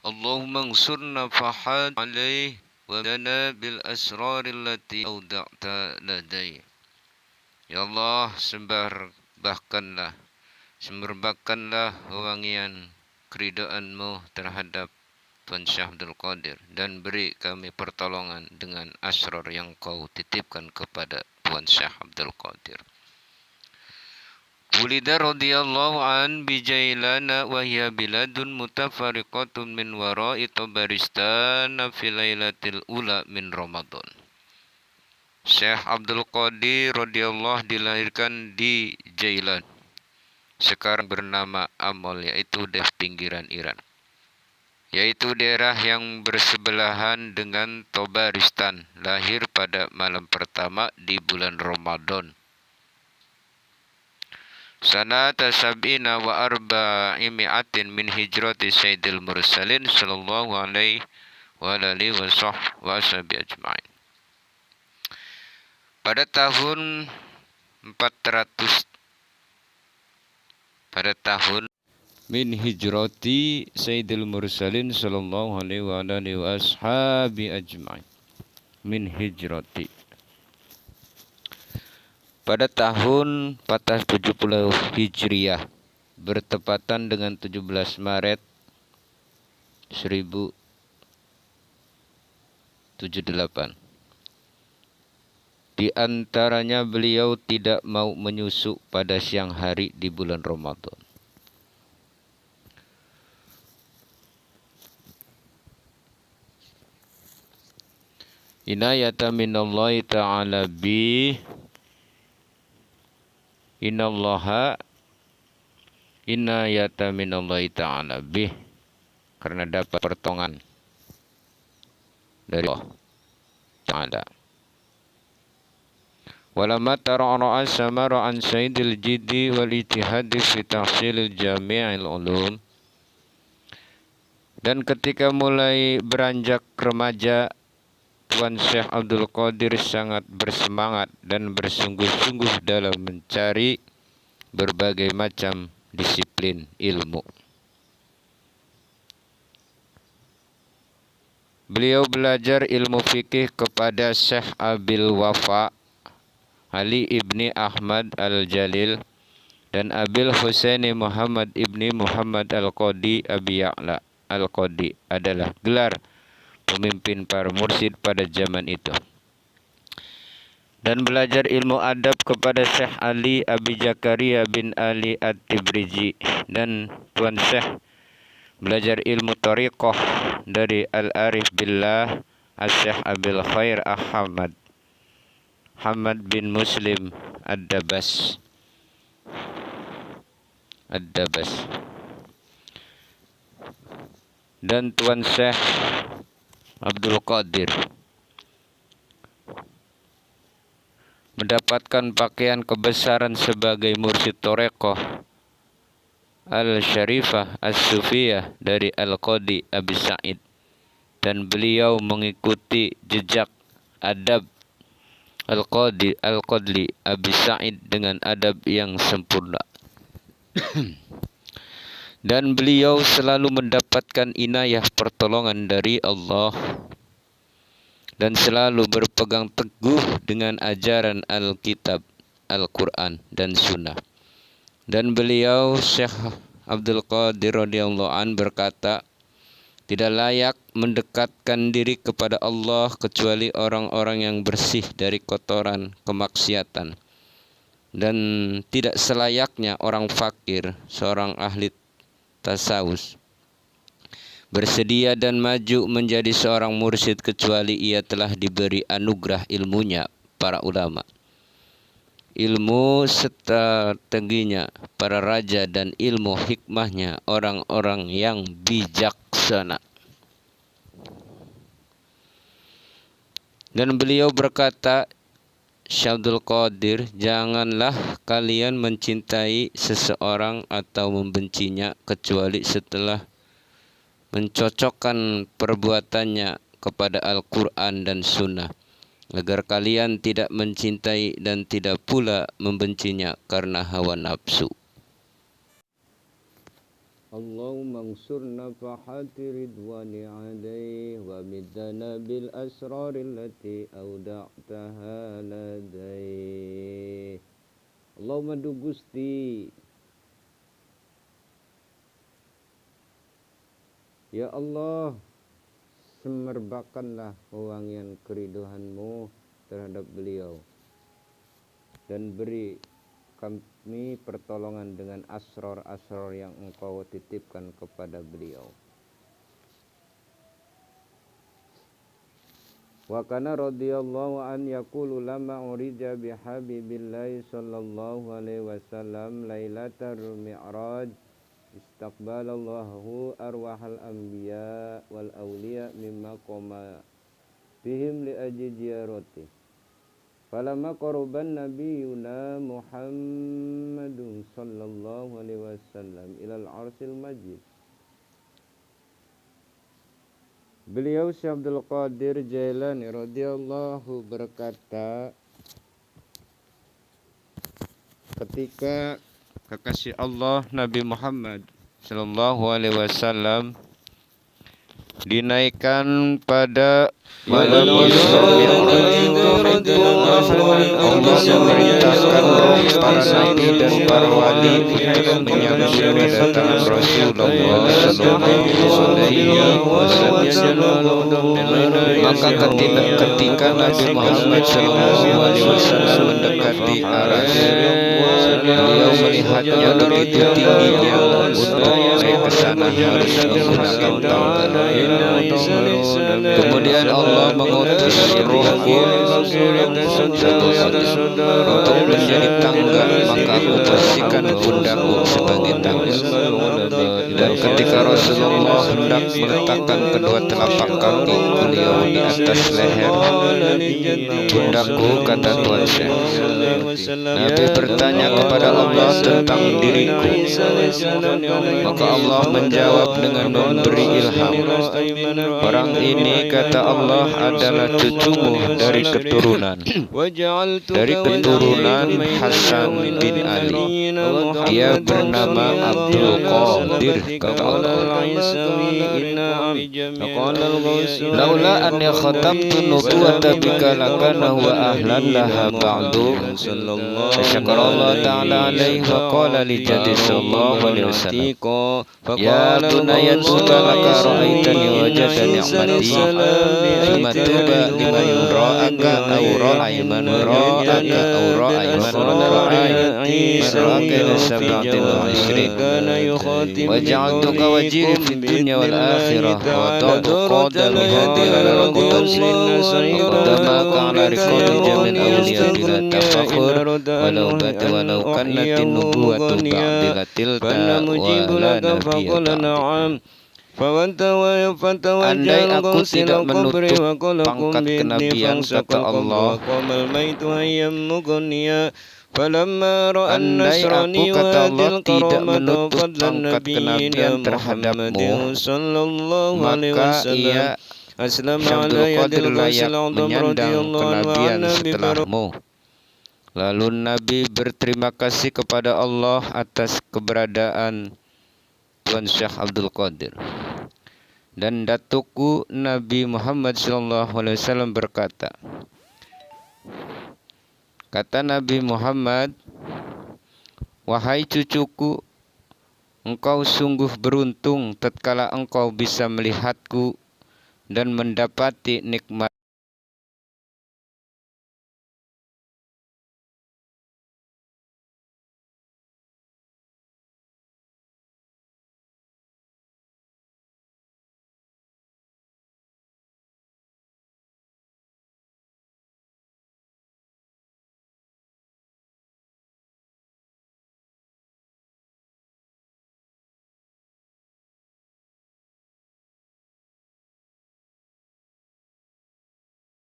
اللهم انصرنا فحاد عليه وبدنا بالأسرار التي أودعت لديه. Ya Allah, semberbahkanlah wewangian keridaan-Mu terhadap Tuan Syekh Abdul Qadir, dan beri kami pertolongan dengan asrar yang Kau titipkan kepada Tuan Syekh Abdul Qadir. Wulida radhiyallahu an bijailana wa hiya biladun mutafariqatun min wara'i Tabaristan fi lailatil ula min Ramadan. Syekh Abdul Qadir radhiyallahu dilahirkan di Jailan, sekarang bernama Amol, yaitu di pinggiran Iran, yaitu daerah yang bersebelahan dengan Tabaristan. Lahir pada malam pertama di bulan Ramadan. Sanata sab'ina wa arba'imi'atin min hijrati Sayyidil Mursalin sallallahu alaihi wa alihi wa sahbihi ajma'in. Pada tahun 400 min hijrati Sayyidil Mursalin sallallahu alaihi wa alihi wa sahbihi ajma'in. Min hijrati pada tahun 470 Hijriah, bertepatan dengan 17 Maret 1078. Di antaranya beliau tidak mau menyusuk pada siang hari di bulan Ramadan. Inayata minallahi ta'ala bi innallaha inayata minallahi ta'ala bih, karena dapat pertolongan dari Allah Ta'ala. Walamma tara'a samara an sayyidil jiddi wal ijtihadi fi tahsilil jami'il ulum, dan ketika mulai beranjak remaja, Tuan Syekh Abdul Qadir sangat bersemangat dan bersungguh-sungguh dalam mencari berbagai macam disiplin ilmu. Beliau belajar ilmu fikih kepada Syekh Abil Wafa Ali ibni Ahmad al-Jalil dan Abil Husaini Muhammad ibni Muhammad al-Qadi. Abi Ya'la al-Qadi adalah gelar pemimpin para mursyid pada zaman itu. Dan belajar ilmu adab kepada Syekh Ali Abi Zakaria bin Ali At-Tibrizi, dan Tuan Syekh belajar ilmu tariqah dari Al-Arif Billah Syekh Abil Khair Ahmad Hamad bin Muslim Ad-Dabas. Dan Tuan Syekh Abdul Qadir mendapatkan pakaian kebesaran sebagai mursyid Torekoh Al-Syarifah As-Sufiyah dari Al-Qadi Abi Sa'id, dan beliau mengikuti jejak adab Al-Qadi Abi Sa'id dengan adab yang sempurna. Dan beliau selalu mendapatkan inayah pertolongan dari Allah dan selalu berpegang teguh dengan ajaran Alkitab, Al-Quran dan Sunnah. Dan beliau Syekh Abdul Qadir radhiyallahu an berkata, tidak layak mendekatkan diri kepada Allah kecuali orang-orang yang bersih dari kotoran kemaksiatan, dan tidak selayaknya orang fakir, seorang ahli tasawuf, bersedia dan maju menjadi seorang mursyid kecuali ia telah diberi anugerah ilmunya para ulama, ilmu strateginya para raja, dan ilmu hikmahnya orang-orang yang bijaksana. Dan beliau berkata, Syekh Abdul Qadir, janganlah kalian mencintai seseorang atau membencinya kecuali setelah mencocokkan perbuatannya kepada Al-Quran dan Sunnah, agar kalian tidak mencintai dan tidak pula membencinya karena hawa nafsu. اللهم انصر نفحات رضوان عليه ومدنا بالأسرار التي أودعتها لديه. Allahumma du Gusti, ya Allah, semerbakkanlah wewangian keriduhanmu terhadap beliau dan beri kami pertolongan dengan asror-asror yang engkau titipkan kepada beliau. Wa kana radhiyallahu an yaqulu lama urija bi habibillahi sallallahu alaihi wasallam lailatul mi'raj istaqbalallahu arwahal anbiya wal awliya mimma qama bihim li ajli ziyarati. Falamma qaraban nabiyuna Muhammadun sallallahu alaihi wasallam ilal arsil majid. Beliau Syekh Abdul Qadir Jailani radhiyallahu berkata, ketika kekasih Allah Nabi Muhammad sallallahu alaihi wasallam dinaikkan pada malam Isra Mi'raj, Allah memerintahkan para nabi dan para wali untuk menyambut kedatangan Rasulullah sallallahu alaihi wasallam. Maka ketika Nabi Muhammad sallallahu alaihi wasallam mendekati Arasy, beliau melihatnya begitu tingginya untuk naik ke sana harus menggunakan tangga. Kemudian Allah mengutus Ruhku untuk menjadi tangga, maka aku posisikan pundakku sebagai tangga. Dan ketika Rasulullah hendak meletakkan kedua telapak kaki beliau di atas leher pundakku, kata Tuan Syekh, Nabi bertanya kepada Allah tentang diriku, maka Allah menjawab dengan memberi ilham. Orang ini, kata Allah, adalah cucumu dari keturunan Hasan bin Ali. Dia bernama Abdul Qadir, kata Allah. Laula anni khatamtu nubuwata bika lakana wa ahlan laha ba'du. Syakara ta'ala alaihi wa qala li jaddi sallallahu alaihi wasallam, ya bunayya tuba laka ra'aitani wajada ni'mati thumma tuba lima yura'aka aw ra'i man ra'aka aw ra'i man ra'i ra'aka ila sab'atin wa ishrin wa ja'altuka wajiran fid dunya wal akhirah wa ta'tuqada bihadi ala qudsi wa tamaka ala riqati jamin awliya bila tafakhur walau batu walau kannatin nubuwatu ba'dilatil ta'wala nabiyata. Andai aku tidak menutup pangkat kenabian, kata Allah, andai aku, kata Allah, tidak menutup pangkat kenabian terhadapmu, maka ia Syabdul Qadir layak menyandang kenabian setelahmu. Lalu Nabi berterima kasih kepada Allah atas keberadaan Tuan Syekh Abdul Qadir. Dan datukku Nabi Muhammad SAW berkata, kata Nabi Muhammad, wahai cucuku, engkau sungguh beruntung tatkala engkau bisa melihatku dan mendapati nikmat